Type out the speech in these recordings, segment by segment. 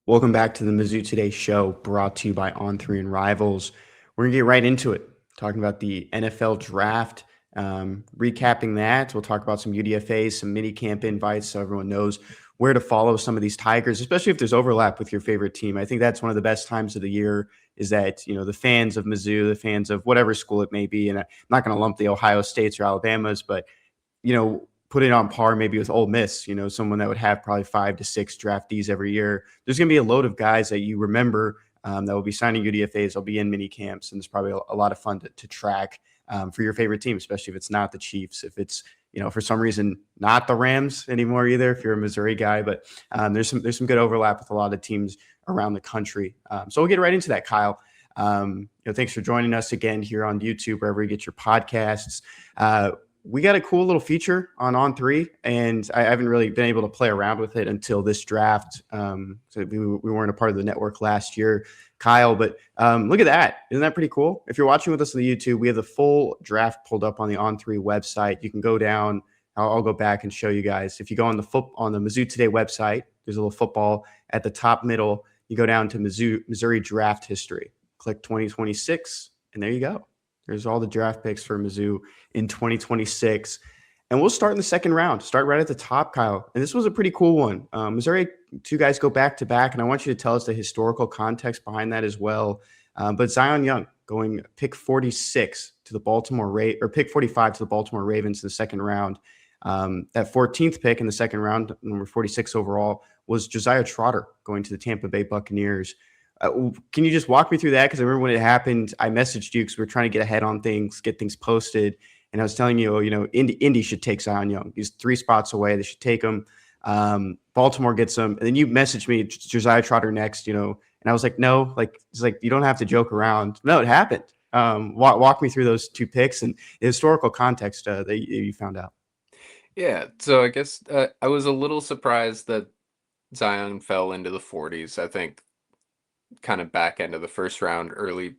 Welcome back to the MizzouToday Show, brought to you by On3 and Rivals. We're going to get right into it, talking about the NFL draft, recapping that. We'll talk about some UDFAs, some minicamp invites, so everyone knows where to follow some of these Tigers, especially if there's overlap with your favorite team. I think that's one of the best times of the year is that, the fans of Mizzou, the fans of whatever school it may be, and I'm not going to lump the Ohio States or Alabamas, but put it on par maybe with Ole Miss, someone that would have probably 5 to 6 draftees every year. There's going to be a load of guys that you remember that will be signing UDFAs. They'll be in mini camps, and it's probably a lot of fun to track for your favorite team, especially if it's not the Chiefs, if it's for some reason not the Rams anymore either, if you're a Missouri guy. But there's some good overlap with a lot of teams around the country. So we'll get right into that, Kyle. Thanks for joining us again here on YouTube, wherever you get your podcasts. We got a cool little feature on 3, and I haven't really been able to play around with it until this draft. So we weren't a part of the network last year, Kyle, but look at that. Isn't that pretty cool? If you're watching with us on the YouTube, we have the full draft pulled up on the On3 website. You can go down. I'll go back and show you guys. If you go on the Mizzou Today website, there's a little football at the top middle. You go down to Missouri draft history, click 2026, and there you go. There's all the draft picks for Mizzou in 2026. And we'll start in the second round. Start right at the top, Kyle. And this was a pretty cool one. Missouri, 2 guys go back to back, and I want you to tell us the historical context behind that as well. But Zion Young going pick 46 to the pick 45 to the Baltimore Ravens in the second round. That 14th pick in the second round, number 46 overall, was Josiah Trotter going to the Tampa Bay Buccaneers. Can you just walk me through that? Because I remember when it happened, I messaged you because we were trying to get ahead on things, get things posted. And I was telling you, Indy should take Zion Young. He's 3 spots away. They should take him. Baltimore gets him. And then you messaged me, Josiah Trotter next, and I was like, no, it's like, you don't have to joke around. No, it happened. Walk me through those 2 picks and the historical context that you found out. Yeah, so I guess I was a little surprised that Zion fell into the 40s. I think kind of back end of the first round, early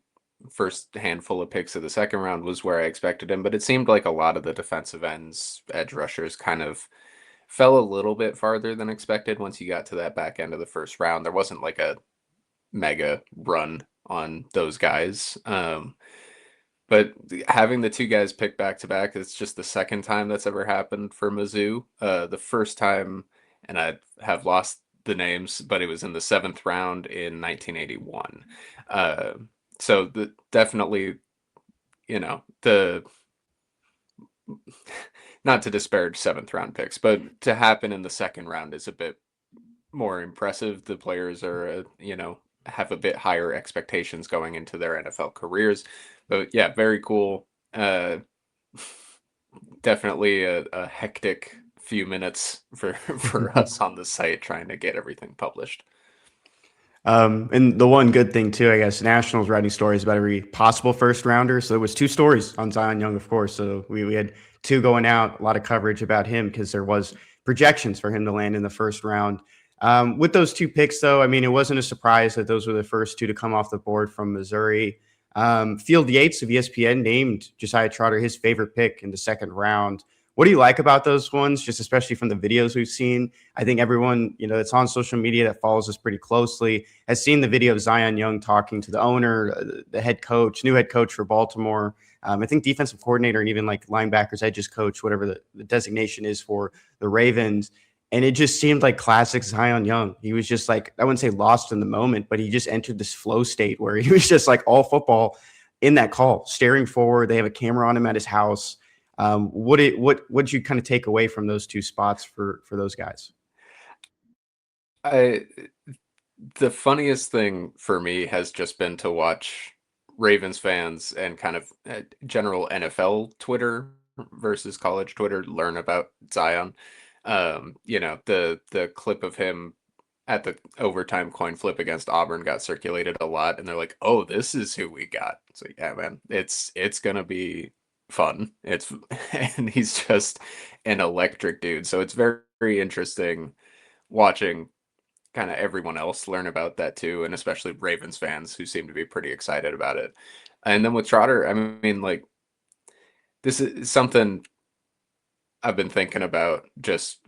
first handful of picks of the second round was where I expected him, but it seemed like a lot of the defensive ends, edge rushers kind of fell a little bit farther than expected once you got to that back end of the first round. There wasn't like a mega run on those guys. But having the 2 guys pick back to back, it's just the second time that's ever happened for Mizzou. The first time, and I have lost the names, but it was in the 7th round in 1981. So definitely, the not to disparage 7th round picks, but to happen in the second round is a bit more impressive. The players are, have a bit higher expectations going into their NFL careers. But yeah, very cool. Definitely a hectic few minutes for us on the site trying to get everything published. And the one good thing too, I guess, Nationals writing stories about every possible first rounder. So there was 2 stories on Zion Young, of course. So we had 2 going out, a lot of coverage about him because there was projections for him to land in the first round. With those 2 picks, though, I mean, it wasn't a surprise that those were the first 2 to come off the board from Missouri. Field Yates of ESPN named Josiah Trotter his favorite pick in the second round. What do you like about those ones, just especially from the videos we've seen? I think everyone, that's on social media that follows us pretty closely has seen the video of Zion Young talking to the owner, the head coach, new head coach for Baltimore. I think defensive coordinator and even like linebackers, edges coach, whatever the designation is for the Ravens. And it just seemed like classic Zion Young. He was just like, I wouldn't say lost in the moment, but he just entered this flow state where he was just like all football in that call, staring forward. They have a camera on him at his house. What did you kind of take away from those 2 spots for those guys? The funniest thing for me has just been to watch Ravens fans and kind of general NFL Twitter versus college Twitter learn about Zion. The clip of him at the overtime coin flip against Auburn got circulated a lot, and they're like, "Oh, this is who we got." So yeah, man, it's gonna be fun. And he's just an electric dude. So it's very, very interesting watching kind of everyone else learn about that too, and especially Ravens fans who seem to be pretty excited about it. And then with Trotter, I mean, like, this is something I've been thinking about. Just,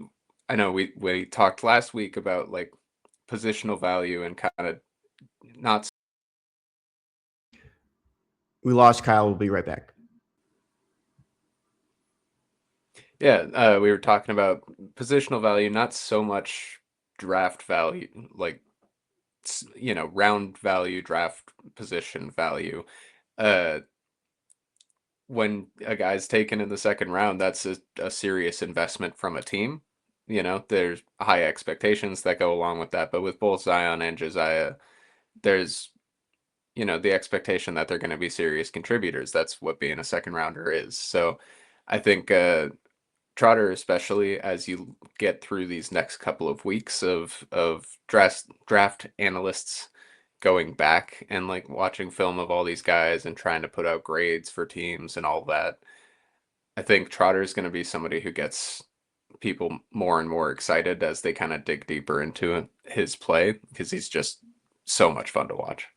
I know we talked last week about like positional value and kind of not. We lost Kyle. We'll be right back. Yeah, we were talking about positional value, not so much draft value, like round value, draft position value. Uh, when a guy's taken in the second round, that's a serious investment from a team. There's high expectations that go along with that. But with both Zion and Josiah, there's, the expectation that they're going to be serious contributors. That's what being a second rounder is. So I think Trotter, especially as you get through these next couple of weeks of draft analysts going back and like watching film of all these guys and trying to put out grades for teams and all that. I think Trotter is going to be somebody who gets people more and more excited as they kind of dig deeper into his play because he's just so much fun to watch.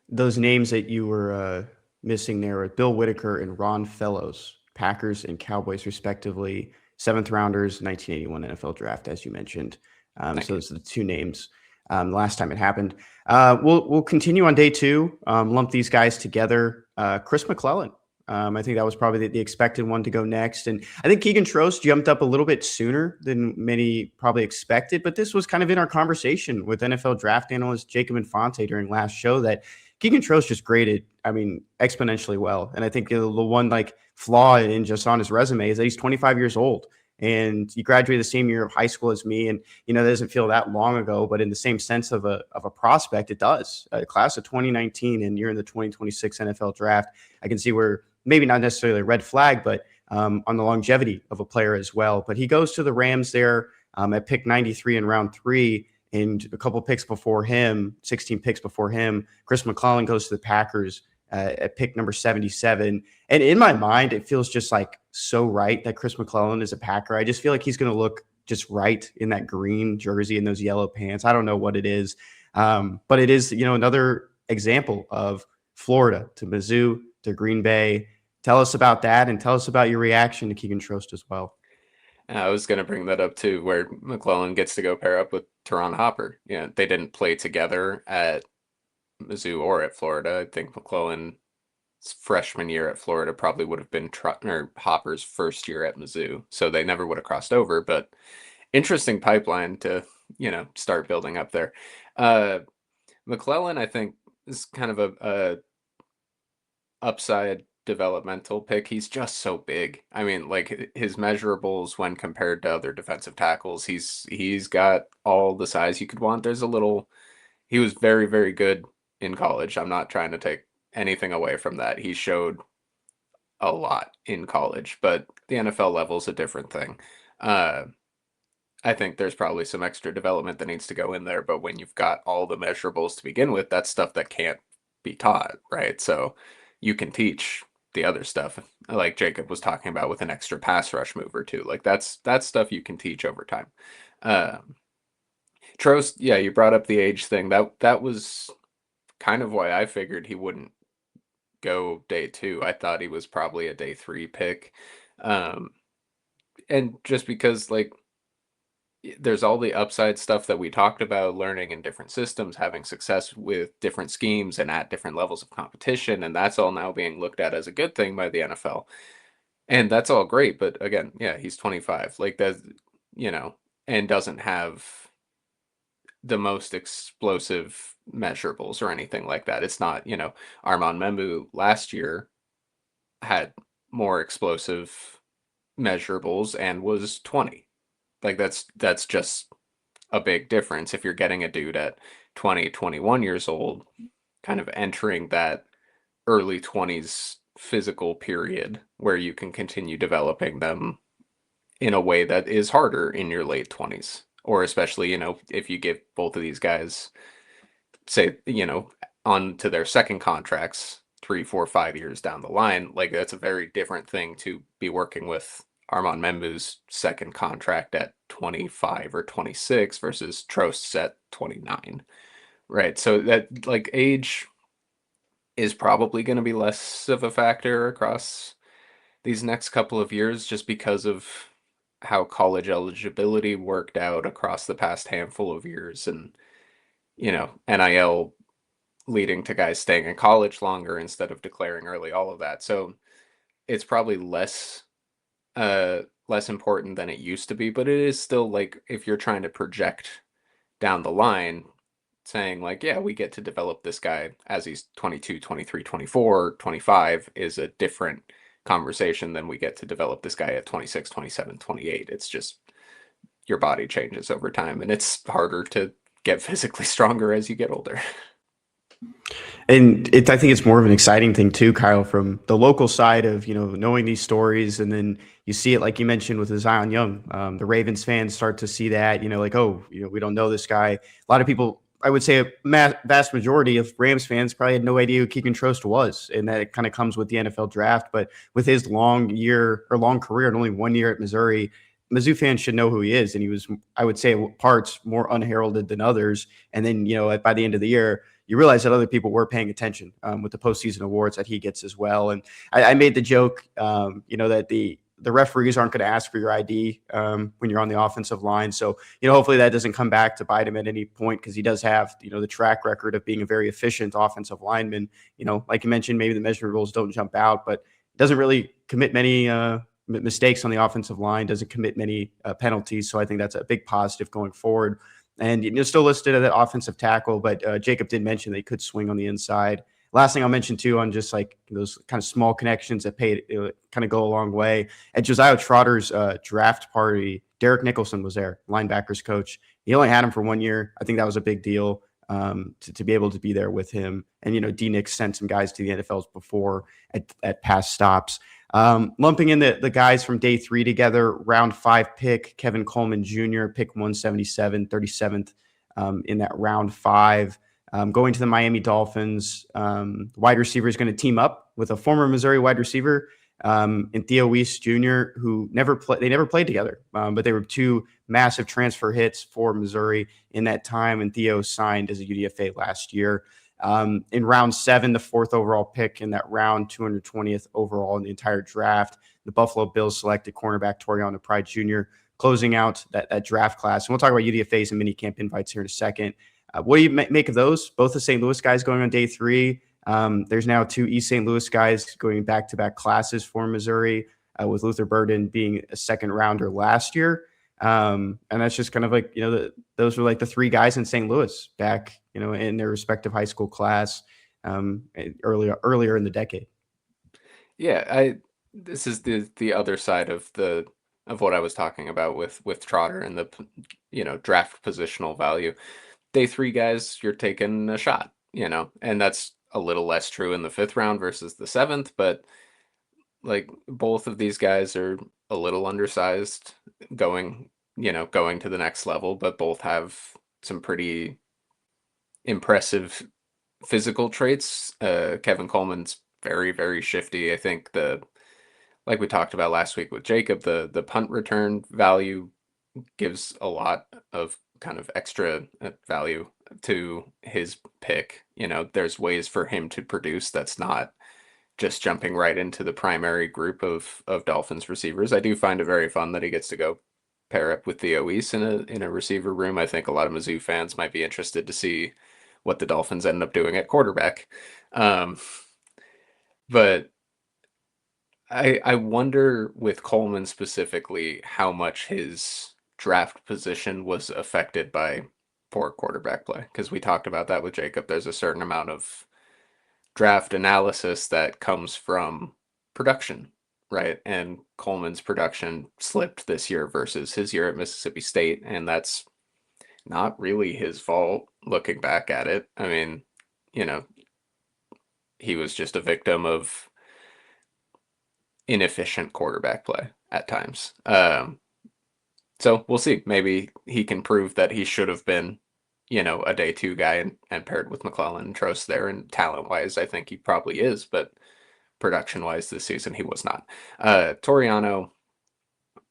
Those names that you were missing there are Bill Whitaker and Ron Fellows, Packers and Cowboys, respectively, seventh rounders, 1981 NFL draft, as you mentioned. So those are the two names. Last time it happened. We'll continue on day two. Lump these guys together. Chris McClellan. I think that was probably the expected one to go next. And I think Keegan Trost jumped up a little bit sooner than many probably expected. But this was kind of in our conversation with NFL draft analyst Jacob Infante during last show that Keegan Trost just graded, exponentially well. And I think the one like flaw in just on his resume is that he's 25 years old. And he graduated the same year of high school as me. And, that doesn't feel that long ago, but in the same sense of a prospect, it does. A class of 2019, and you're in the 2026 NFL draft. I can see where maybe not necessarily a red flag, but on the longevity of a player as well. But he goes to the Rams there at pick 93 in round 3. And a couple picks before him, 16 picks before him, Chris McClellan goes to the Packers at pick number 77. And in my mind, it feels just like so right that Chris McClellan is a Packer. I just feel like he's going to look just right in that green jersey and those yellow pants. I don't know what it is, but it is, another example of Florida to Mizzou to Green Bay. Tell us about that, and tell us about your reaction to Keegan Trost as well. I was going to bring that up too, where McClellan gets to go pair up with Teron Hopper. They didn't play together at Mizzou or at Florida. I think McClellan's freshman year at Florida probably would have been Hopper's first year at Mizzou, so they never would have crossed over. But interesting pipeline to start building up there. McClellan, I think, is kind of a upside developmental pick. He's just so big. I mean, like his measurables when compared to other defensive tackles, he's got all the size you could want. He was very, very good in college. I'm not trying to take anything away from that. He showed a lot in college, but the NFL level is a different thing. I think there's probably some extra development that needs to go in there, but when you've got all the measurables to begin with, that's stuff that can't be taught, right? So you can teach the other stuff, like Jacob was talking about with an extra pass rush move or two. Like that's stuff you can teach over time. Trost, yeah, you brought up the age thing. That was kind of why I figured he wouldn't go day 2. I thought he was probably a day 3 pick. And just because like there's all the upside stuff that we talked about, learning in different systems, having success with different schemes and at different levels of competition, and that's all now being looked at as a good thing by the NFL. And that's all great, but again, yeah, he's 25. Like that, and doesn't have the most explosive measurables or anything like that. It's not, Armand Membu last year had more explosive measurables and was 20. Like that's just a big difference if you're getting a dude at 20, 21 years old, kind of entering that early 20s physical period where you can continue developing them in a way that is harder in your late 20s. Or especially, if you give both of these guys, say, on to their second contracts, 3, 4, 5 years down the line, like that's a very different thing to be working with Armand Membu's second contract at 25 or 26 versus Trost's at 29, right? So that like age is probably going to be less of a factor across these next couple of years just because of how college eligibility worked out across the past handful of years, and NIL leading to guys staying in college longer instead of declaring early, all of that. So it's probably less important than it used to be, but it is still like, if you're trying to project down the line, saying like, yeah, we get to develop this guy as he's 22, 23, 24, 25 is a different conversation than we get to develop this guy at 26, 27, 28. It's just your body changes over time, and it's harder to get physically stronger as you get older. And I think it's more of an exciting thing too, Kyle, from the local side of knowing these stories, and then you see it like you mentioned with the Zion Young. The Ravens fans start to see that, like, oh, we don't know this guy. A lot of people, I would say, vast majority of Rams fans probably had no idea who Keegan Trost was, and that kind of comes with the NFL draft. But with his long career and only 1 year at Missouri, Mizzou fans should know who he is, and he was, I would say, parts more unheralded than others. And then by the end of the year, you realize that other people were paying attention with the postseason awards that he gets as well. And I made the joke, that the referees aren't going to ask for your ID when you're on the offensive line. So, hopefully that doesn't come back to bite him at any point, because he does have, the track record of being a very efficient offensive lineman. Like you mentioned, maybe the measurables don't jump out, but doesn't really commit many mistakes on the offensive line, doesn't commit many penalties. So I think that's a big positive going forward. And still listed as an offensive tackle, but Jacob did mention they could swing on the inside. Last thing I'll mention too, on just like those kind of small connections that kind of go a long way. At Josiah Trotter's draft party, Derek Nicholson was there, linebackers coach. He only had him for 1 year. I think that was a big deal to be able to be there with him. And D Nick sent some guys to the NFLs before at past stops. Lumping in the guys from day 3 together, round 5 pick, Kevin Coleman Jr., pick 177, 37th in that round 5. Going to the Miami Dolphins, wide receiver is going to team up with a former Missouri wide receiver and Theo Weiss Jr., who never played together, but they were 2 massive transfer hits for Missouri in that time, and Theo signed as a UDFA last year. In round 7, the 4th overall pick in that round, 220th overall in the entire draft, the Buffalo Bills selected cornerback Toriano Pride Jr., closing out that draft class. And we'll talk about UDFAs and minicamp invites here in a second. What do you make of those? Both the St. Louis guys going on day 3. There's now 2 East St. Louis guys going back-to-back classes for Missouri, with Luther Burden being a second rounder last year. And that's just kind of like, those were like the 3 guys in St. Louis back, in their respective high school class earlier in the decade. Yeah, this is the other side of what I was talking about with Trotter and the draft positional value. Day 3 guys, you're taking a shot, and that's a little less true in the 5th round versus the 7th, but like, both of these guys are a little undersized going to the next level, but both have some pretty impressive physical traits. Kevin Coleman's very, very shifty. I think like we talked about last week with Jacob, the punt return value gives a lot of kind of extra value to his pick. There's ways for him to produce that's not just jumping right into the primary group of Dolphins receivers. I do find it very fun that he gets to go pair up with Theo Weiss in a receiver room. I think a lot of Mizzou fans might be interested to see what the Dolphins end up doing at quarterback. But I wonder with Coleman specifically how much his draft position was affected by poor quarterback play, because we talked about that with Jacob. There's a certain amount of draft analysis that comes from production, right? And Coleman's production slipped this year versus his year at Mississippi State, and that's not really his fault looking back at it. I mean, he was just a victim of inefficient quarterback play at times. So we'll see. Maybe he can prove that he should have been, a day 2 guy and paired with McClellan and Trost there. And talent wise, I think he probably is, but production wise this season, he was not. Toriano,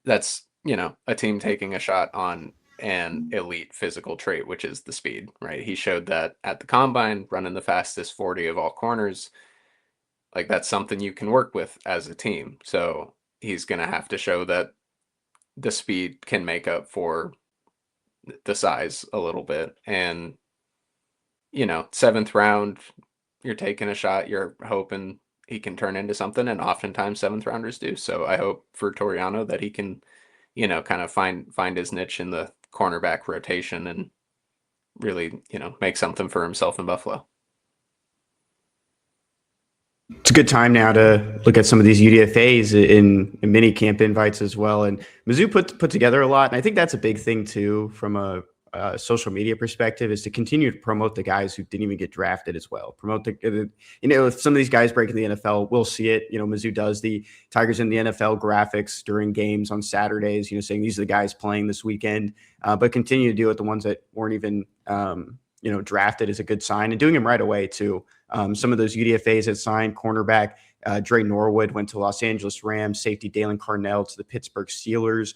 that's, a team taking a shot on an elite physical trait, which is the speed, right? He showed that at the combine, running the fastest 40 of all corners. Like, that's something you can work with as a team. So he's going to have to show that the speed can make up for the size a little bit. And, 7th round, you're taking a shot, you're hoping he can turn into something, and oftentimes 7th rounders do. So I hope for Toriano that he can, kind of find his niche in the cornerback rotation and really, make something for himself in Buffalo. It's a good time now to look at some of these UDFAs in mini camp invites as well. And Mizzou put together a lot, and I think that's a big thing too from a social media perspective, is to continue to promote the guys who didn't even get drafted as well. Promote if some of these guys break in the NFL, we'll see it. Mizzou does the Tigers in the NFL graphics during games on Saturdays. Saying these are the guys playing this weekend, but continue to do it. The ones that weren't even drafted is a good sign, and doing them right away too. Some of those UDFAs that signed cornerback Dre Norwood went to Los Angeles Rams, safety Dalen Carnell to the Pittsburgh Steelers.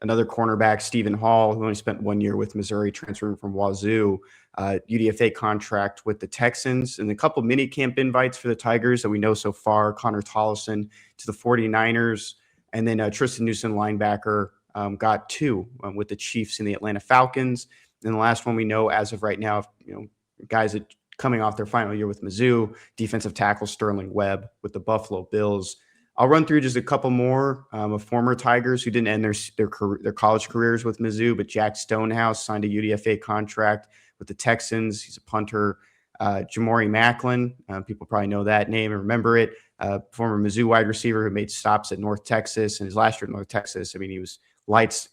Another cornerback, Stephen Hall, who only spent 1 year with Missouri, transferring from Wazoo, UDFA contract with the Texans, and a couple mini camp invites for the Tigers that we know so far. Connor Tollison to the 49ers, and then Tristan Newsom, linebacker, got 2 with the Chiefs and the Atlanta Falcons. And the last one we know as of right now, guys that coming off their final year with Mizzou, defensive tackle Sterling Webb with the Buffalo Bills. I'll run through just a couple more of former Tigers who didn't end their college careers with Mizzou, but Jack Stonehouse signed a UDFA contract with the Texans. He's a punter. Jamori Macklin, people probably know that name and remember it. Former Mizzou wide receiver who made stops at North Texas, and his last year at North Texas, I mean, he was lights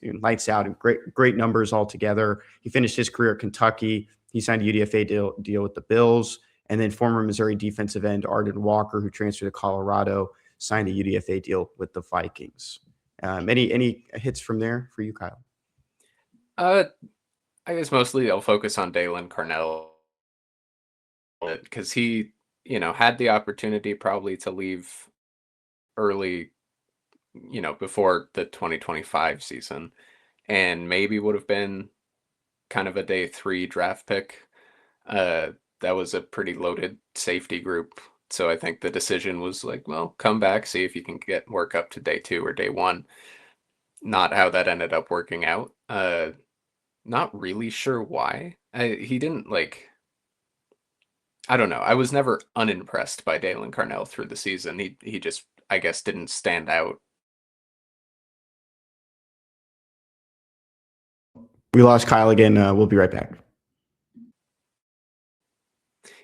out and great numbers altogether. He finished his career at Kentucky. He signed a UDFA deal with the Bills. And then former Missouri defensive end Arden Walker, who transferred to Colorado, signed a UDFA deal with the Vikings. Any hits from there for you, Kyle? I guess mostly I'll focus on Dalen Carnell because he, had the opportunity probably to leave early, before the 2025 season, and maybe would have been kind of a day 3 draft pick. That was a pretty loaded safety group. So I think the decision was like, well, come back, see if you can work up to day 2 or day 1. Not how that ended up working out. Not really sure why. He didn't I don't know. I was never unimpressed by Dalen Carnell through the season. He just, I guess, didn't stand out. We lost Kyle again. We'll be right back.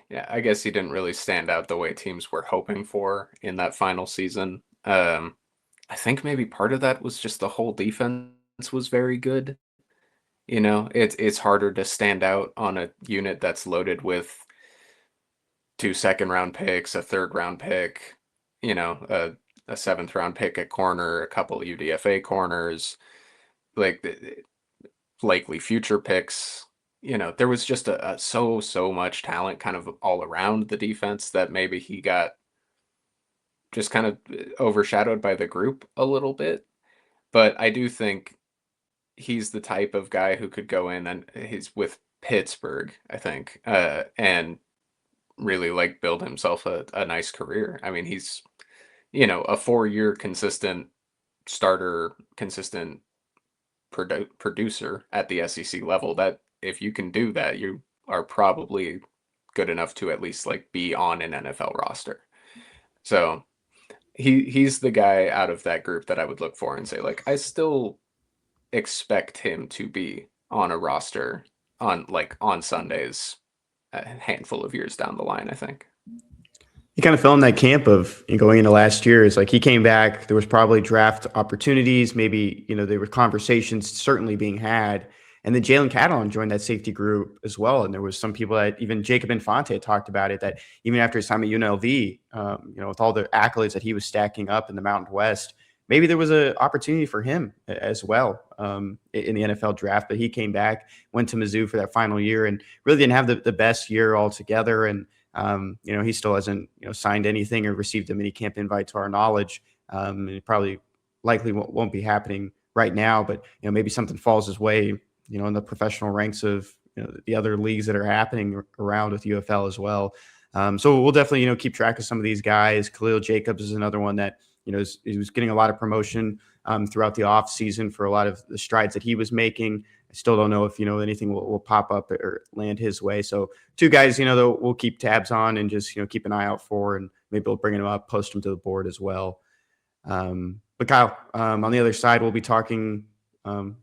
Yeah, I guess he didn't really stand out the way teams were hoping for in that final season. I think maybe part of that was just the whole defense was very good. It's harder to stand out on a unit that's loaded with 2 second-round picks, a 3rd-round pick, a 7th round pick at corner, a couple UDFA corners, likely future picks. There was just so much talent kind of all around the defense that maybe he got just kind of overshadowed by the group a little bit. But I do think he's the type of guy who could go in, and he's with Pittsburgh, I think, and really build himself a nice career. I mean, he's, a 4-year consistent starter, consistent producer at the SEC level. That if you can do that, you are probably good enough to at least be on an NFL roster. So he's the guy out of that group that I would look for and say, I still expect him to be on a roster on Sundays a handful of years down the line, I think. He kind of fell in that camp of going into last year. Is he came back. There was probably draft opportunities. Maybe, there were conversations certainly being had. And then Jalen Catalon joined that safety group as well. And there was some people that even Jacob Infante talked about it, that even after his time at UNLV, with all the accolades that he was stacking up in the Mountain West, maybe there was an opportunity for him as well in the NFL draft. But he came back, went to Mizzou for that final year, and really didn't have the best year altogether. And he still hasn't signed anything or received a mini camp invite to our knowledge. It probably likely won't be happening right now, but maybe something falls his way, in the professional ranks of the other leagues that are happening around with UFL as well. So we'll definitely keep track of some of these guys. Khalil Jacobs is another one that he was getting a lot of promotion throughout the off season for a lot of the strides that he was making. I still don't know if, anything will pop up or land his way. So two guys, that we'll keep tabs on and just, keep an eye out for, and maybe we'll bring them up, post them to the board as well. But Kyle, on the other side, we'll be talking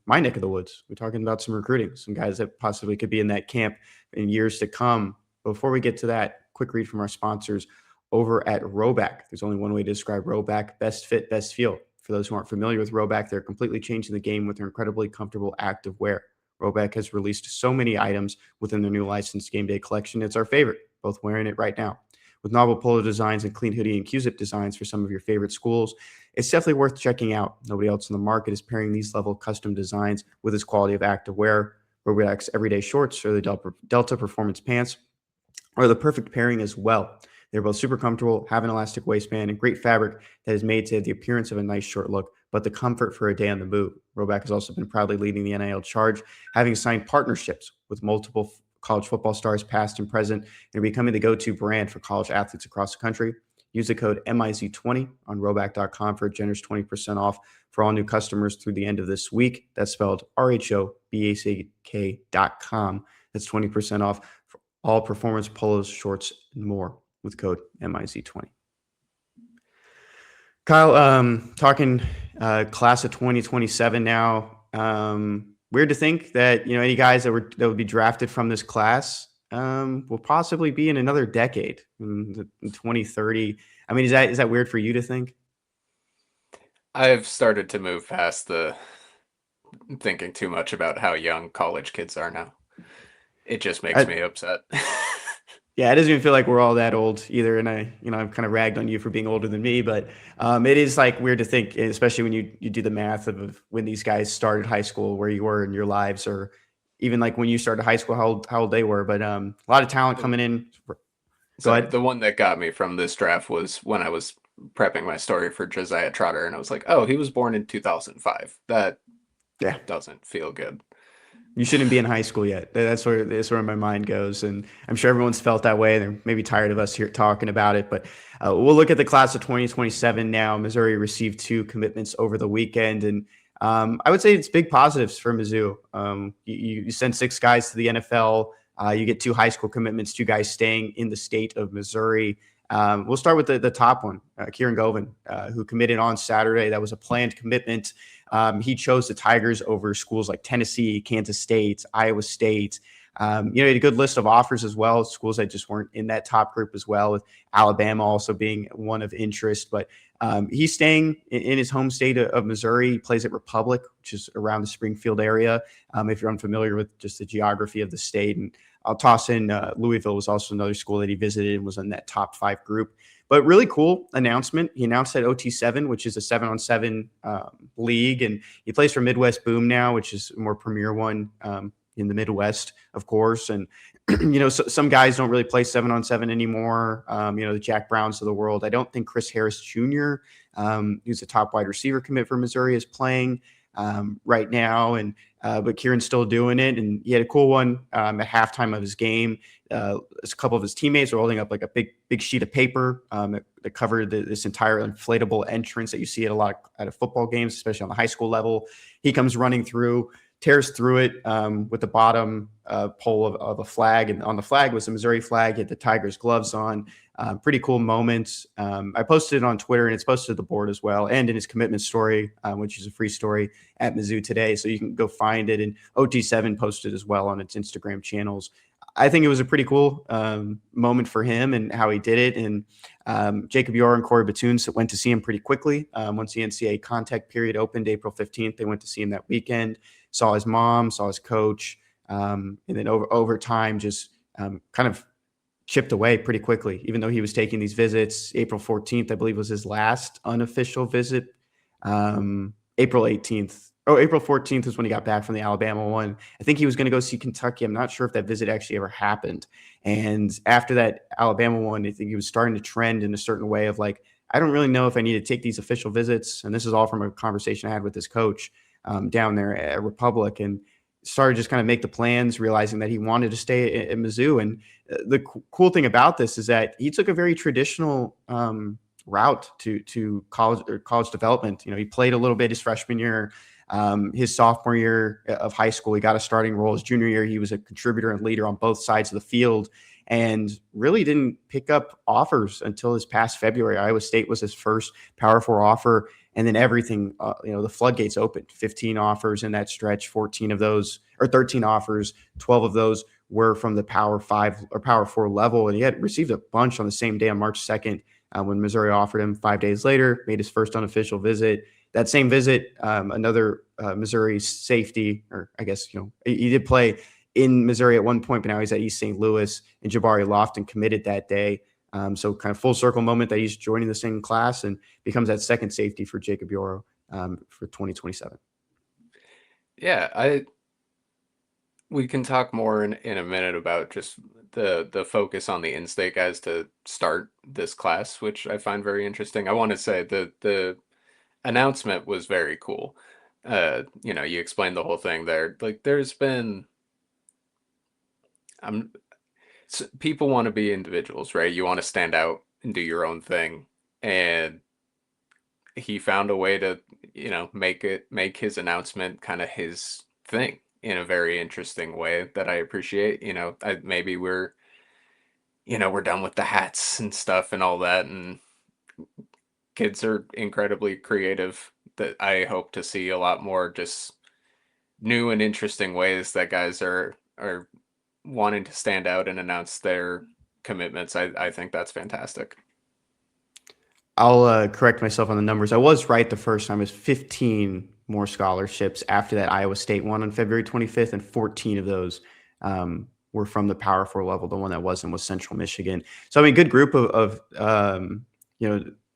my neck of the woods. We're talking about some recruiting, some guys that possibly could be in that camp in years to come. Before we get to that, quick read from our sponsors over at Rhoback. There's only one way to describe Rhoback: best fit, best feel. For those who aren't familiar with Rhoback, they're completely changing the game with their incredibly comfortable active wear. Rhoback has released so many items within their new licensed game day collection. It's our favorite, both wearing it right now. With novel polo designs and clean hoodie and Q-zip designs for some of your favorite schools, it's definitely worth checking out. Nobody else in the market is pairing these level custom designs with this quality of active wear. Rhoback's everyday shorts or the Delta Performance pants are the perfect pairing as well. They're both super comfortable, have an elastic waistband, and great fabric that is made to have the appearance of a nice short look, but the comfort for a day on the move. Rhoback has also been proudly leading the NIL charge, having signed partnerships with multiple college football stars past and present, and becoming the go-to brand for college athletes across the country. Use the code MIZ20 on Rhoback.com for a generous 20% off for all new customers through the end of this week. That's spelled RHOBACK.com. That's 20% off for all performance polos, shorts, and more with code MIZ20. Kyle, talking class of 2027 now. Weird to think that, any guys that would be drafted from this class will possibly be in another decade, in 2030. I mean, is that weird for you to think? I've started to move past the thinking too much about how young college kids are now. It just makes me upset. Yeah, it doesn't even feel like we're all that old either. And I've kind of ragged on you for being older than me, but it is like weird to think, especially when you do the math of when these guys started high school, where you were in your lives, or even like when you started high school, how old they were. But a lot of talent coming in. Go ahead. The one that got me from this draft was when I was prepping my story for Josiah Trotter, and I was like, oh, he was born in 2005. That doesn't feel good. You shouldn't be in high school yet. That's where my mind goes. And I'm sure everyone's felt that way. They're maybe tired of us here talking about it, but we'll look at the class of 2027 now. Missouri received 2 commitments over the weekend. And I would say it's big positives for Mizzou. You send 6 guys to the NFL. You get 2 high school commitments, 2 guys staying in the state of Missouri. We'll start with the top one, Keiran Govan, who committed on Saturday. That was a planned commitment. He chose the Tigers over schools like Tennessee, Kansas State, Iowa State. He had a good list of offers as well, schools that just weren't in that top group as well, with Alabama also being one of interest. But he's staying in his home state of Missouri. He plays at Republic, which is around the Springfield area, if you're unfamiliar with just the geography of the state. And I'll toss in Louisville was also another school that he visited and was in that top 5 group. But really cool announcement. He announced at OT7, which is a 7-on-7 league, and he plays for Midwest Boom now, which is a more premier one in the Midwest, of course. And some guys don't really play 7-on-7 anymore. The Jack Browns of the world. I don't think Chris Harris Jr., who's a top wide receiver commit for Missouri, is playing right now. And but Keiran's still doing it, and he had a cool one at halftime of his game. A couple of his teammates were holding up like a big sheet of paper that covered this entire inflatable entrance that you see at a football games, especially on the high school level. He comes running through, tears through it with the bottom pole of a flag, and on the flag was the Missouri flag. He had the Tigers gloves on. Pretty cool moments. I posted it on Twitter, and it's posted to the board as well, and in his commitment story, which is a free story at MizzouToday, so you can go find it. And OT7 posted as well on its Instagram channels. I think it was a pretty cool moment for him and how he did it. And Jacob Yor and Corey Batoon went to see him pretty quickly. Once the NCAA contact period opened April 15th, they went to see him that weekend, saw his mom, saw his coach, and then over time just kind of chipped away pretty quickly, even though he was taking these visits. April 14th, I believe, was his last unofficial visit. April 18th. Oh, April 14th was when he got back from the Alabama one. I think he was going to go see Kentucky. I'm not sure if that visit actually ever happened. And after that Alabama one, I think he was starting to trend in a certain way of like, I don't really know if I need to take these official visits. And this is all from a conversation I had with his coach down there at Republic, and started just kind of make the plans, realizing that he wanted to stay at Mizzou. And the cool thing about this is that he took a very traditional route to college or college development. He played a little bit his freshman year. His sophomore year of high school, he got a starting role. His junior year, he was a contributor and leader on both sides of the field, and really didn't pick up offers until this past February. Iowa State was his first Power 4 offer, and then everything, the floodgates opened. 15 offers in that stretch, 14 of those, or 13 offers, 12 of those were from the Power 5 or Power 4 level, and he had received a bunch on the same day on March 2nd when Missouri offered him. 5 days later, made his first unofficial visit. That same visit, another Missouri safety, or I guess, he did play in Missouri at one point, but now he's at East St. Louis, and Jabari Lofton committed that day. So kind of full circle moment that he's joining the same class and becomes that second safety for Jacob Yoro for 2027. Yeah, we can talk more in a minute about just the focus on the in-state guys to start this class, which I find very interesting. I want to say the announcement was very cool. You explained the whole thing there. Like, there's been people want to be individuals, right? You want to stand out and do your own thing, and he found a way to make his announcement kind of his thing in a very interesting way that I appreciate. Maybe we're done with the hats and stuff and all that, and kids are incredibly creative. That I hope to see a lot more just new and interesting ways that guys are wanting to stand out and announce their commitments. I think that's fantastic. I'll correct myself on the numbers. I was right the first time. It was 15 more scholarships after that Iowa State one on February 25th, and 14 of those were from the Power 4 level. The one that wasn't was Central Michigan. So, I mean, good group of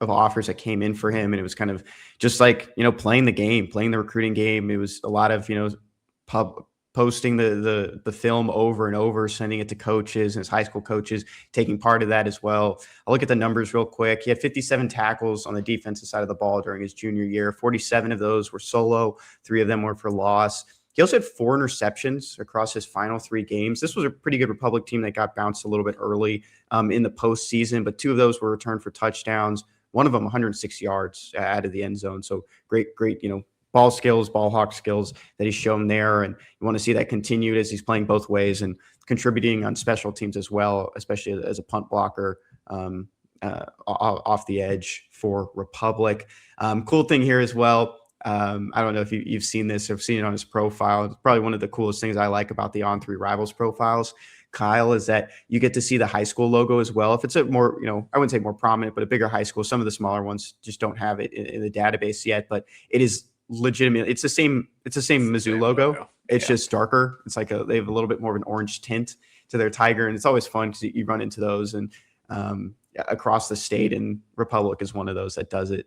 offers that came in for him, and it was kind of just like, playing the recruiting game. It was a lot of, posting the film over and over, sending it to coaches and his high school coaches, taking part of that as well. I'll look at the numbers real quick. He had 57 tackles on the defensive side of the ball during his junior year. 47 of those were solo. 3 of them were for loss. He also had 4 interceptions across his final 3 games. This was a pretty good Republic team that got bounced a little bit early in the postseason, but 2 of those were returned for touchdowns. One of them 106 yards out of the end zone. So great, ball skills, ball hawk skills that he's shown there. And you want to see that continued as he's playing both ways and contributing on special teams as well, especially as a punt blocker off the edge for Republic. Cool thing here as well. I don't know if you've seen this or seen it on his profile. It's probably one of the coolest things I like about the On3 Rivals profiles, Kyle, is that you get to see the high school logo as well. If it's a more, I wouldn't say more prominent, but a bigger high school, some of the smaller ones just don't have it in the database yet, but it is legitimate. It's the same Mizzou logo. It's just darker. It's like they have a little bit more of an orange tint to their tiger, and it's always fun because you run into those and across the state, and Republic is one of those that does it.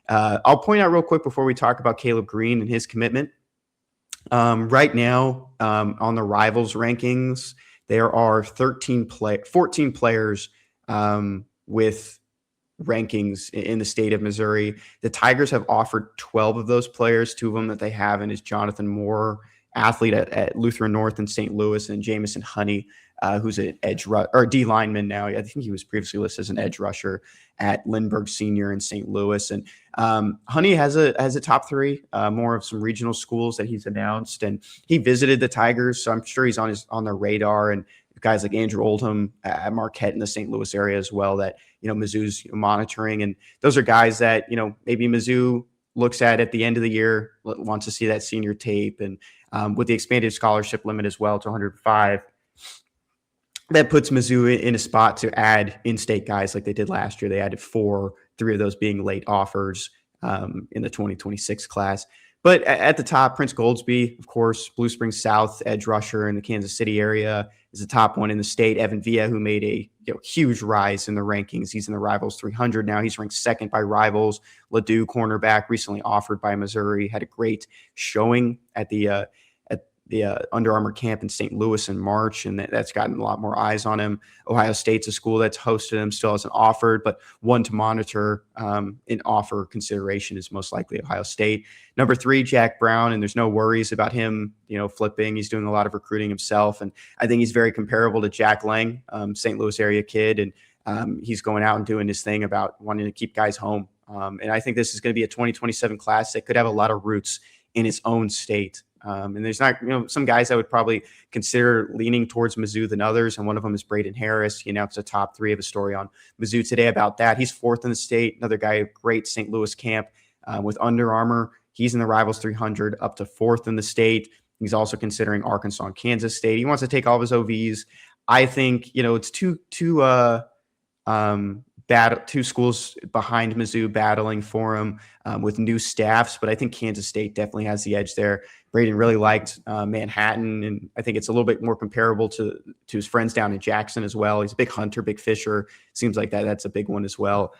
I'll point out real quick before we talk about Caleb Green and his commitment. Right now, on the Rivals rankings, there are 14 players with rankings in the state of Missouri. The Tigers have offered 12 of those players. 2 of them that they have in is Jonathan Moore, athlete at Lutheran North in St. Louis, and Jamison Honey, who's an D lineman now. I think he was previously listed as an edge rusher at Lindbergh Senior in St. Louis. And Honey has a top 3, more of some regional schools that he's announced, and he visited the Tigers, so I'm sure he's on their radar. And guys like Andrew Oldham at Marquette in the St. Louis area as well that Mizzou's monitoring, and those are guys that maybe Mizzou looks at the end of the year, wants to see that senior tape, and with the expanded scholarship limit as well to 105, that puts Mizzou in a spot to add in-state guys like they did last year. They added 4, 3 of those being late offers in the 2026 class. But at the top, Prince Goldsby, of course, Blue Springs South edge rusher in the Kansas City area, is the top one in the state. Evan Villa, who made a huge rise in the rankings. He's in the Rivals 300 now. He's ranked 2nd by Rivals. Ladue, cornerback, recently offered by Missouri, had a great showing at the Under Armour camp in St. Louis in March, and that's gotten a lot more eyes on him. Ohio State's a school that's hosted him, still hasn't offered, but one to monitor in offer consideration is most likely Ohio State. Number 3, Jack Brown, and there's no worries about him, flipping. He's doing a lot of recruiting himself, and I think he's very comparable to Jack Lang, St. Louis area kid, and he's going out and doing his thing about wanting to keep guys home. And I think this is going to be a 2027 class that could have a lot of roots in its own state. And there's not, some guys I would probably consider leaning towards Mizzou than others. And one of them is Braden Harris. He announced a top 3 of a story on Mizzou Today about that. He's 4th in the state. Another guy, great St. Louis camp with Under Armour. He's in the Rivals 300 up to 4th in the state. He's also considering Arkansas and Kansas State. He wants to take all of his OVs. I think, it's two schools behind Mizzou battling for him with new staffs, but I think Kansas State definitely has the edge there. Braden really liked Manhattan, and I think it's a little bit more comparable to his friends down in Jackson as well. He's a big hunter, big fisher. Seems like that's a big one as well.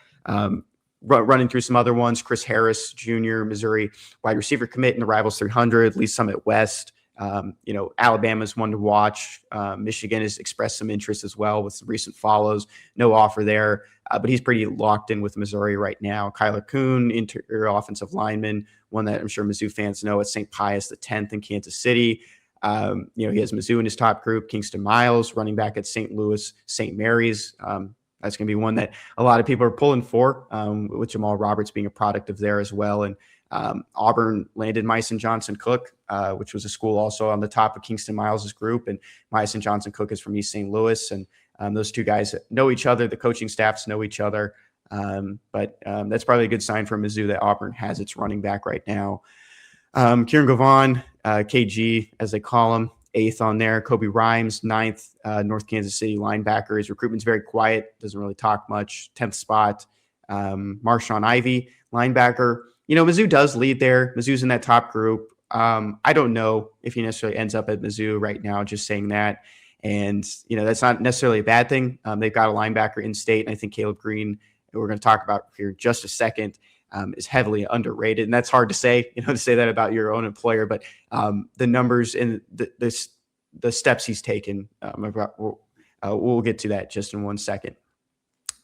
Running through some other ones, Chris Harris Jr., Missouri wide receiver commit in the Rivals 300, Lee Summit West. Alabama's one to watch. Michigan has expressed some interest as well with some recent follows. No offer there, but he's pretty locked in with Missouri right now. Kyler Kuhn, interior offensive lineman, one that I'm sure Mizzou fans know at St. Pius the 10th in Kansas City. He has Mizzou in his top group. Kingston Miles, running back at St. Louis, St. Mary's. That's going to be one that a lot of people are pulling for, with Jamal Roberts being a product of there as well. And Auburn landed Myson Johnson Cook, which was a school also on the top of Kingston Miles' group. And Myson Johnson Cook is from East St. Louis. And those two guys know each other. The coaching staffs know each other. But that's probably a good sign for Mizzou that Auburn has its running back right now. Keiran Govan, KG, as they call him, 8th on there. Kobe Rhymes, 9th, North Kansas City linebacker. His recruitment's very quiet, doesn't really talk much. 10th spot. Marshawn Ivy, linebacker. Mizzou does lead there. Mizzou's in that top group. I don't know if he necessarily ends up at Mizzou right now, just saying that. And, that's not necessarily a bad thing. They've got a linebacker in state, and I think Caleb Green, who we're going to talk about here in just a second, is heavily underrated. And that's hard to say, to say that about your own employer, but the numbers and the steps he's taken, we'll get to that just in one second.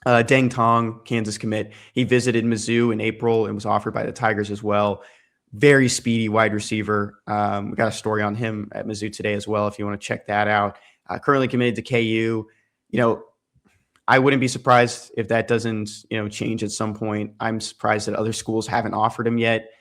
Deng Tong, Kansas commit. He visited Mizzou in April and was offered by the Tigers as well. Very speedy wide receiver. We got a story on him at Mizzou Today as well, if you want to check that out. Currently committed to KU. I wouldn't be surprised if that doesn't, change at some point. I'm surprised that other schools haven't offered him yet.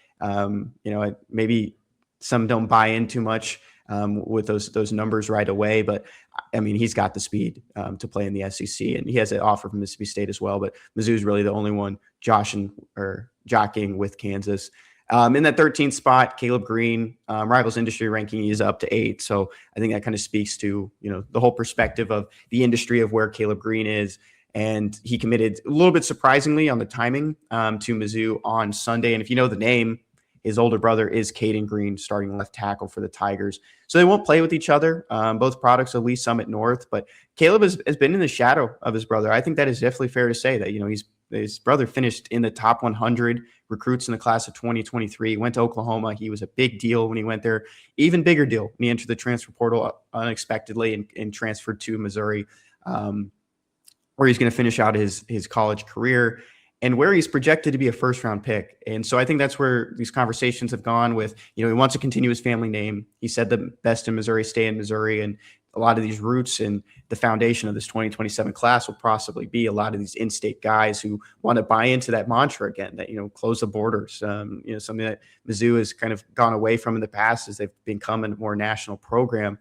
Maybe some don't buy in too much with those numbers right away, but I mean, he's got the speed to play in the SEC, and he has an offer from Mississippi State as well. But Mizzou's really the only one jockeying with Kansas. In that 13th spot, Caleb Green, Rivals industry ranking is up to 8. So I think that kind of speaks to, the whole perspective of the industry of where Caleb Green is. And he committed a little bit surprisingly on the timing to Mizzou on Sunday. And if you know the name, his older brother is Keiran Green, starting left tackle for the Tigers. So they won't play with each other. Both products of Lee Summit North, but Caleb has been in the shadow of his brother. I think that is definitely fair to say that, his brother finished in the top 100 recruits in the class of 2023, went to Oklahoma. He was a big deal when he went there, even bigger deal when he entered the transfer portal unexpectedly and transferred to Missouri, where he's going to finish out his college career and where he's projected to be a first-round pick. And so I think that's where these conversations have gone with, he wants to continue his family name. He said the best in Missouri stay in Missouri, and a lot of these roots and the foundation of this 2027 class will possibly be a lot of these in-state guys who want to buy into that mantra again, that, close the borders, something that Mizzou has kind of gone away from in the past as they've become a more national program.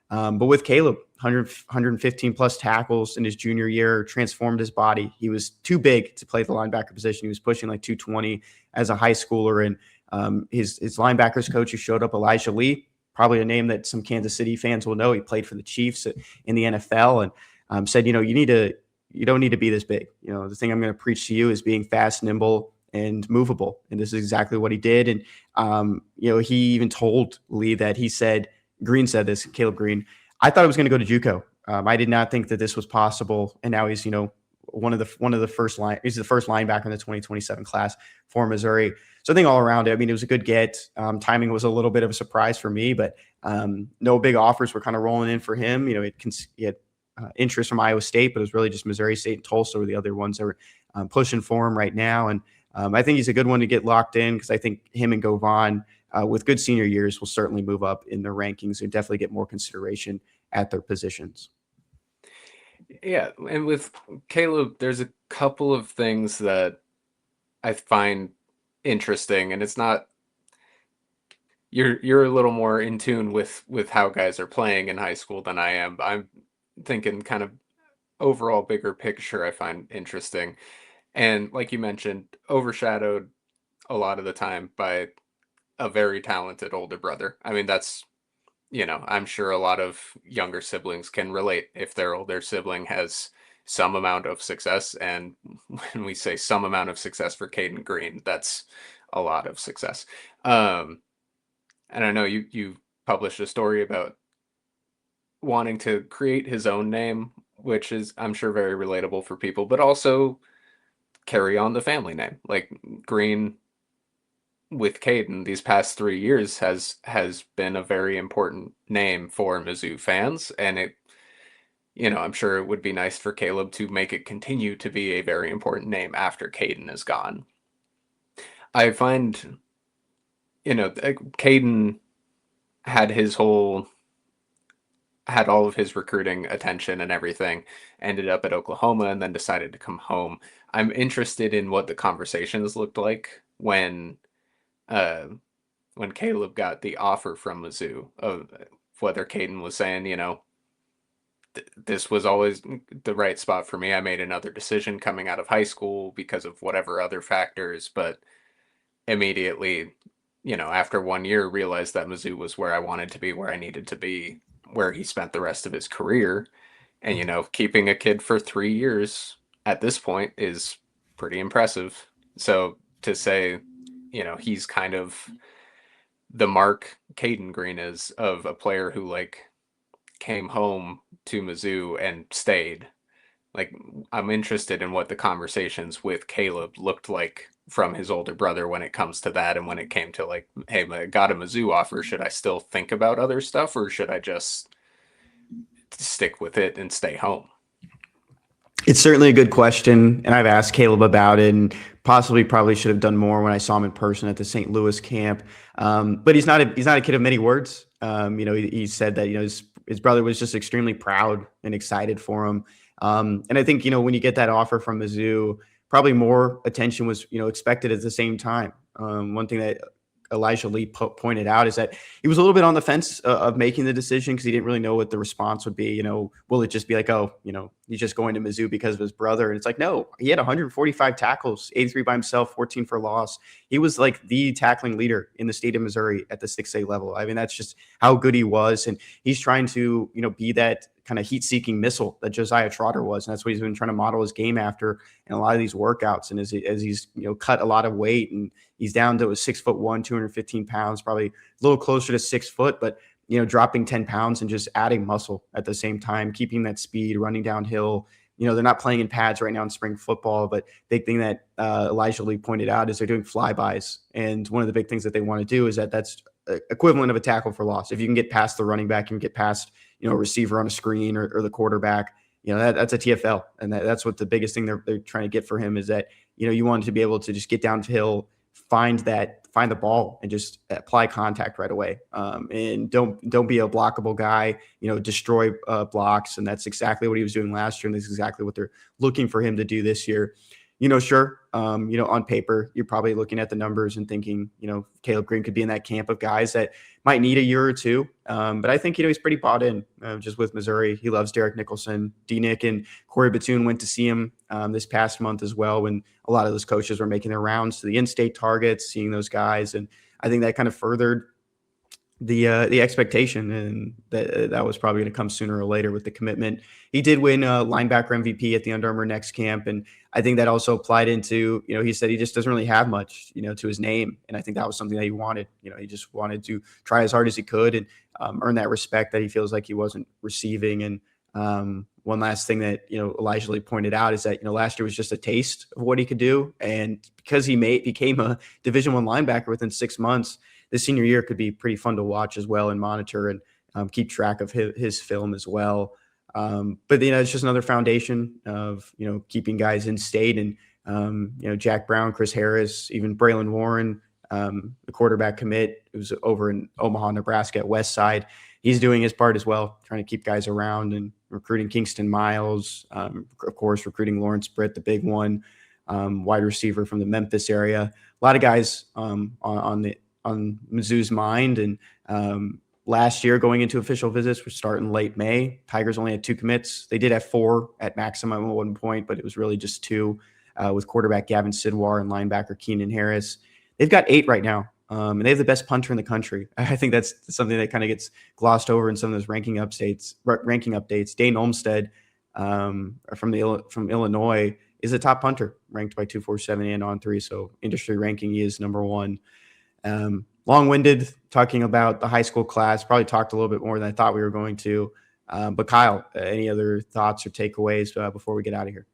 But with Caleb, 115 plus tackles in his junior year, transformed his body. He was too big to play the linebacker position. He was pushing like 220 as a high schooler. And his linebackers coach who showed up, Elijah Lee, probably a name that some Kansas City fans will know. He played for the Chiefs in the NFL and said, you don't need to be this big. The thing I'm going to preach to you is being fast, nimble, and movable. And this is exactly what he did. And, he even told Lee that Green said this, Caleb Green, I thought I was going to go to JUCO. I did not think that this was possible. And now he's, he's the first linebacker in the 2027 class for Missouri. So I think all around it, it was a good get. Timing was a little bit of a surprise for me, but no big offers were kind of rolling in for him. He had interest from Iowa State, but it was really just Missouri State and Tulsa were the other ones that were pushing for him right now. And I think he's a good one to get locked in because I think him and Govan, with good senior years, will certainly move up in their rankings and definitely get more consideration at their positions. Yeah, and with Caleb, there's a couple of things that I find interesting, and it's not you're a little more in tune with how guys are playing in high school than I am. I'm thinking kind of overall bigger picture I find interesting. And like you mentioned, overshadowed a lot of the time by a very talented older brother. I mean, that's, I'm sure a lot of younger siblings can relate if their older sibling has some amount of success. And when we say some amount of success for Caden Green, that's a lot of success. Um, and I know you published a story about wanting to create his own name, which is, I'm sure, very relatable for people, but also carry on the family name. Like Green with Caden these past 3 years has been a very important name for Mizzou fans, and I'm sure it would be nice for Caleb to make it continue to be a very important name after Caden is gone. I find, Caden had his whole had all of his recruiting attention and everything, ended up at Oklahoma and then decided to come home. I'm interested in what the conversations looked like uh when Caleb got the offer from Mizzou, of whether Caden was saying, this was always the right spot for me. I made another decision coming out of high school because of whatever other factors, but immediately, after 1 year, realized that Mizzou was where I wanted to be, where I needed to be, where he spent the rest of his career. And, keeping a kid for 3 years at this point is pretty impressive. So to say, he's kind of the mark Caden Green is of a player who like came home to Mizzou and stayed. Like, I'm interested in what the conversations with Caleb looked like from his older brother when it comes to that, and when it came to like, hey, I got a Mizzou offer. Should I still think about other stuff, or should I just stick with it and stay home? It's certainly a good question, and I've asked Caleb about it, and possibly probably should have done more when I saw him in person at the St. Louis camp. But he's not a kid of many words. He said that his brother was just extremely proud and excited for him. And I think when you get that offer from Mizzou, probably more attention was expected at the same time. One thing that Elijah Lee pointed out is that he was a little bit on the fence of making the decision because he didn't really know what the response would be. Will it just be like, oh, he's just going to Mizzou because of his brother? And it's like, no, he had 145 tackles, 83 by himself, 14 for loss. He was like the tackling leader in the state of Missouri at the 6A level. I mean, that's just how good he was. And he's trying to, be that kind of heat-seeking missile that Josiah Trotter was. And that's what he's been trying to model his game after in a lot of these workouts. And as he's, cut a lot of weight, and he's down to a 6'1", 215 pounds, probably a little closer to 6 foot, but dropping 10 pounds and just adding muscle at the same time, keeping that speed, running downhill. They're not playing in pads right now in spring football, but big thing that Elijah Lee pointed out is they're doing flybys. And one of the big things that they want to do is that's equivalent of a tackle for loss. If you can get past the running back and get past, a receiver on a screen or the quarterback, that's a TFL. And that's what the biggest thing they're trying to get for him is that, you want to be able to just get downhill, find the ball and just apply contact right away. And don't be a blockable guy, destroy blocks. And that's exactly what he was doing last year. And this is exactly what they're looking for him to do this year. Sure. On paper, you're probably looking at the numbers and thinking, Caleb Green could be in that camp of guys that might need a year or two. But I think, he's pretty bought in just with Missouri. He loves Derek Nicholson. D-Nick and Corey Batoon went to see him this past month as well, when a lot of those coaches were making their rounds to the in-state targets, seeing those guys. And I think that kind of furthered the expectation, and that was probably going to come sooner or later with the commitment. He did win linebacker MVP at the Under Armour Next camp, and I think that also applied into, he said he just doesn't really have much, to his name, and I think that was something that he wanted. He just wanted to try as hard as he could and earn that respect that he feels like he wasn't receiving. And one last thing that Elijah Lee pointed out is that last year was just a taste of what he could do, and because he became a Division I linebacker within 6 months, this senior year could be pretty fun to watch as well and monitor and keep track of his film as well. But it's just another foundation of keeping guys in state, and Jack Brown, Chris Harris, even Braylon Warren, the quarterback commit, who's over in Omaha, Nebraska at West Side. He's doing his part as well, trying to keep guys around and recruiting Kingston Miles, of course, recruiting Lawrence Britt, the big one, wide receiver from the Memphis area. A lot of guys on Mizzou's mind. And last year, going into official visits, we're starting late May. Tigers only had 2 commits. They did have 4 at maximum at one point, but it was really just 2 with quarterback Gavin Sidwar and linebacker Keenan Harris. They've got 8 right now, and they have the best punter in the country. I think that's something that kind of gets glossed over in some of those ranking updates. Dane Olmstead from Illinois is a top punter, ranked by 247 and On3. So industry ranking, he is number 1. Long-winded talking about the high school class. Probably talked a little bit more than I thought we were going to. But Kyle, any other thoughts or takeaways before we get out of here?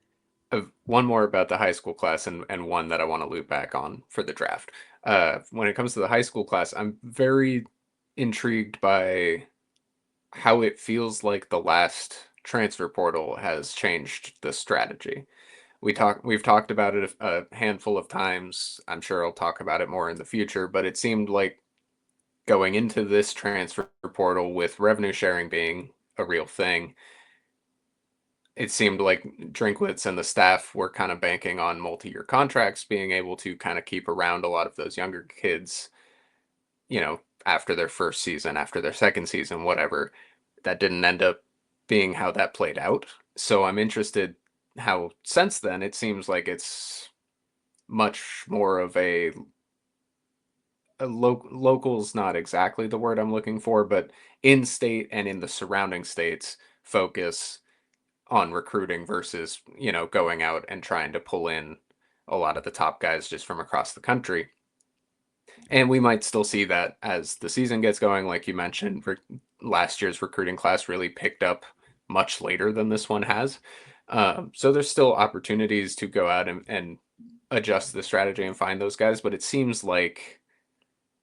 One more about the high school class and one that I want to loop back on for the draft. When it comes to the high school class, I'm very intrigued by how it feels like the last transfer portal has changed the strategy. We've talked about it a handful of times. I'm sure I'll talk about it more in the future, but it seemed like going into this transfer portal with revenue sharing being a real thing, it seemed like Drinkwitz and the staff were kind of banking on multi-year contracts, being able to kind of keep around a lot of those younger kids, after their first season, after their second season, whatever. That didn't end up being how that played out. So I'm interested how since then it seems like it's much more of a local's not exactly the word I'm looking for, but in state and in the surrounding states focus on recruiting versus, going out and trying to pull in a lot of the top guys just from across the country. And we might still see that as the season gets going. Like you mentioned, last year's recruiting class really picked up much later than this one has. So there's still opportunities to go out and adjust the strategy and find those guys. But it seems like,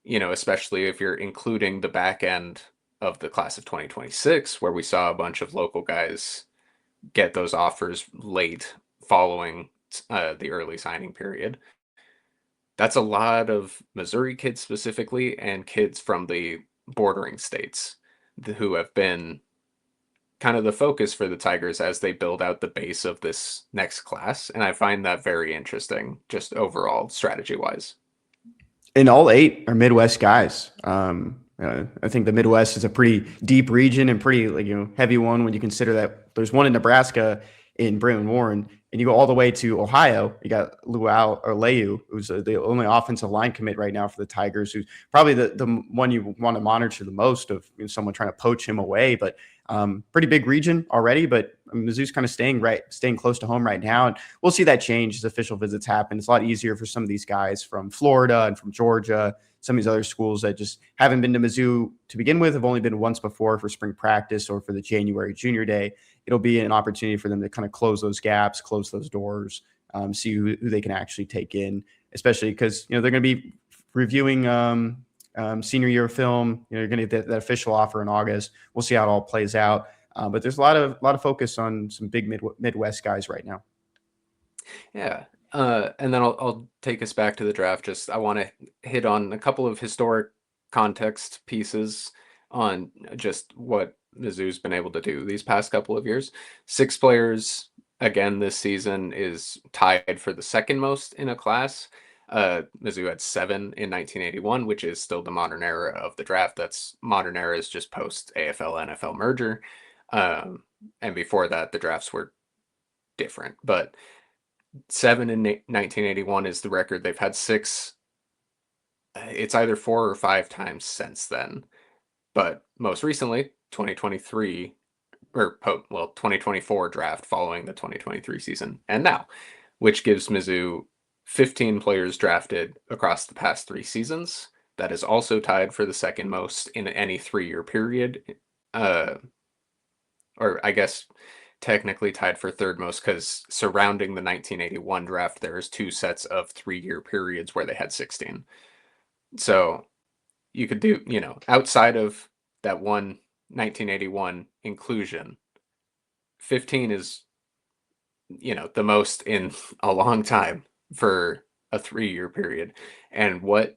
especially if you're including the back end of the class of 2026, where we saw a bunch of local guys get those offers late following the early signing period. That's a lot of Missouri kids specifically and kids from the bordering states who have been kind of the focus for the Tigers as they build out the base of this next class. And I find that very interesting, just overall strategy wise. And all 8 are Midwest guys. I think the Midwest is a pretty deep region and pretty heavy one when you consider that there's one in Nebraska in Brayton Warren, and you go all the way to Ohio. You got Lew, who's the only offensive line commit right now for the Tigers, who's probably the one you want to monitor the most of someone trying to poach him away. But pretty big region already, but Mizzou's kind of staying close to home right now. And we'll see that change as official visits happen. It's a lot easier for some of these guys from Florida and from Georgia, some of these other schools that just haven't been to Mizzou to begin with, have only been once before for spring practice or for the January junior day. It'll be an opportunity for them to kind of close those gaps, close those doors, see who they can actually take in, especially because, they're going to be reviewing senior year film. You're going to get that official offer in August. We'll see how it all plays out. But there's a lot of focus on some big Midwest guys right now. Yeah. And then I'll take us back to the draft. I want to hit on a couple of historic context pieces on just what Mizzou's been able to do these past couple of years. 6 players again this season is tied for the second most in a class. Mizzou had 7 in 1981, which is still the modern era of the draft. That's modern era is just post AFL NFL merger. And before that, the drafts were different. But 7 in 1981 is the record. They've had 6. It's either 4 or 5 times since then. But most recently, 2023 or 2024 draft following the 2023 season and now, which gives Mizzou 15 players drafted across the past 3 seasons. That is also tied for the second most in any 3-year period. Or I guess technically tied for third most because surrounding the 1981 draft, there's 2 sets of 3-year periods where they had 16. So you could do, outside of that one 1981 inclusion, 15 is, the most in a long time for a 3-year period. And what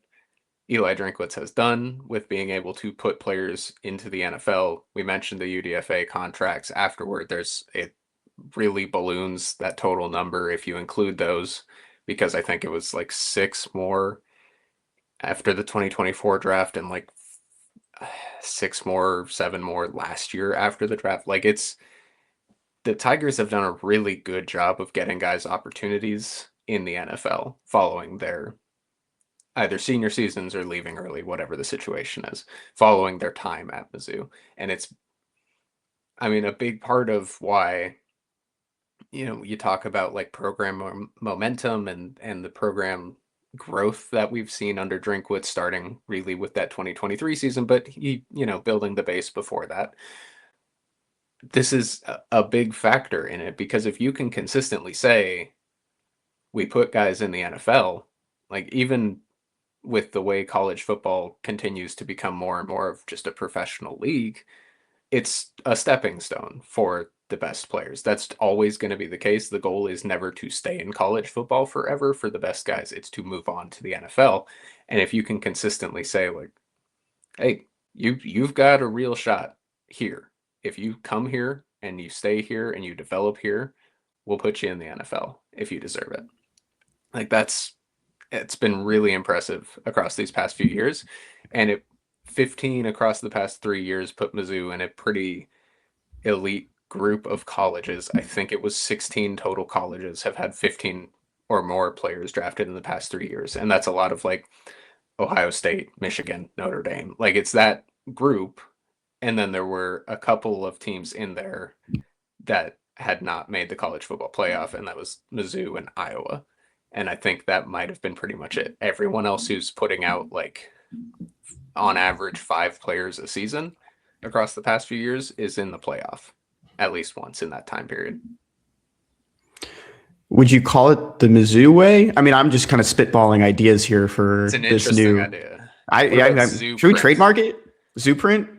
Eli Drinkwitz has done with being able to put players into the NFL. We mentioned the UDFA contracts afterward. It really balloons that total number if you include those, because I think it was like 6 more after the 2024 draft and like 6 more, 7 more last year after the draft. Like the Tigers have done a really good job of getting guys opportunities in the NFL following their either senior seasons or leaving early, whatever the situation is, following their time at Mizzou. And I mean, a big part of why, you talk about like program momentum and the program growth that we've seen under Drinkwitz, starting really with that 2023 season, but building the base before that. This is a big factor in it, because if you can consistently say we put guys in the NFL, like even with the way college football continues to become more and more of just a professional league, it's a stepping stone for the best players. That's always going to be the case. The goal is never to stay in college football forever for the best guys. It's to move on to the NFL. And if you can consistently say like, hey, you've got a real shot here. If you come here and you stay here and you develop here, we'll put you in the NFL if you deserve it. Like it's been really impressive across these past few years. And 15 across the past 3 years put Mizzou in a pretty elite group of colleges. I think it was 16 total colleges have had 15 or more players drafted in the past 3 years. And that's a lot of like Ohio State, Michigan, Notre Dame. Like it's that group. And then there were a couple of teams in there that had not made the college football playoff, and that was Mizzou and Iowa. And I think that might have been pretty much it. Everyone else who's putting out like on average 5 players a season across the past few years is in the playoff at least once in that time period. Would you call it the Mizzou way? I mean, I'm just kind of spitballing ideas here for It's an this interesting new idea. should we trademark it? Zooprint?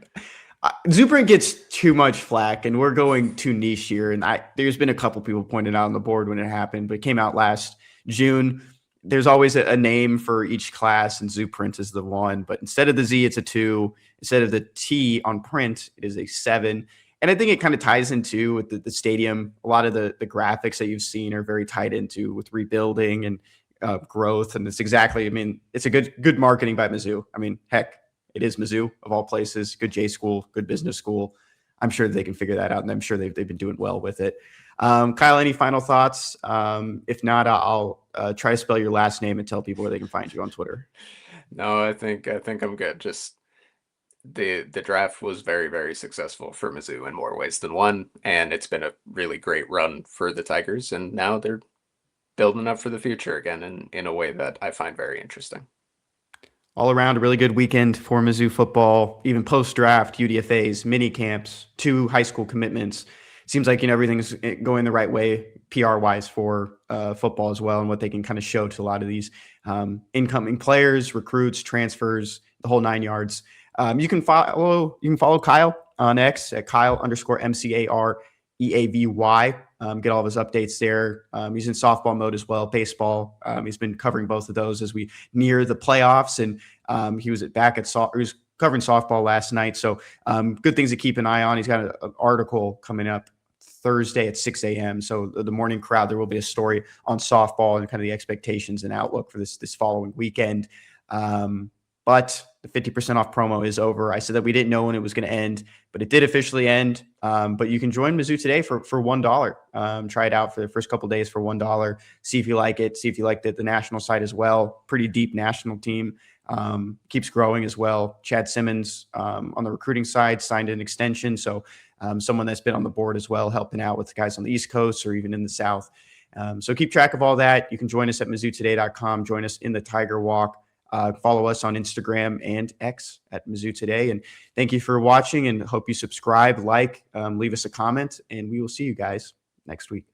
Zooprint gets too much flack, and we're going too niche here. And there's been a couple people pointed out on the board when it happened, but it came out last June. There's always a name for each class, and Zooprint is the one. But instead of the Z, it's a 2. Instead of the T on print, it is a 7. And I think it kind of ties into with the stadium. A lot of the graphics that you've seen are very tied into with rebuilding and growth. And it's exactly, I mean, it's a good marketing by Mizzou. I mean, heck, it is Mizzou of all places. Good J school, good business school. I'm sure they can figure that out, and I'm sure they've been doing well with it. Kyle, any final thoughts? If not, I'll try to spell your last name and tell people where they can find you on Twitter. No, I think I'm good. Just the draft was very, very successful for Mizzou in more ways than one, and it's been a really great run for the Tigers, and now they're building up for the future again in a way that I find very interesting. All around, a really good weekend for Mizzou football, even post-draft, UDFAs, mini camps, 2 high school commitments. Seems like everything's going the right way PR-wise for football as well, and what they can kind of show to a lot of these incoming players, recruits, transfers, the whole 9 yards. You can follow Kyle on X at Kyle_McAreavy. Get all of his updates there. He's in softball mode as well, baseball. He's been covering both of those as we near the playoffs, and he was covering softball last night. So good things to keep an eye on. He's got an article coming up Thursday at 6 a.m. So the morning crowd, there will be a story on softball and kind of the expectations and outlook for this following weekend. But the 50% off promo is over. I said that we didn't know when it was going to end, but it did officially end. But you can join Mizzou today for $1. Try it out for the first couple of days for $1. See if you like it. See if you like the national site as well. Pretty deep national team. Keeps growing as well. Chad Simmons on the recruiting side signed an extension. So someone that's been on the board as well, helping out with the guys on the East Coast or even in the South. So keep track of all that. You can join us at MizzouToday.com. Join us in the Tiger Walk. Follow us on Instagram and X at Mizzou Today. And thank you for watching, and hope you subscribe, leave us a comment, and we will see you guys next week.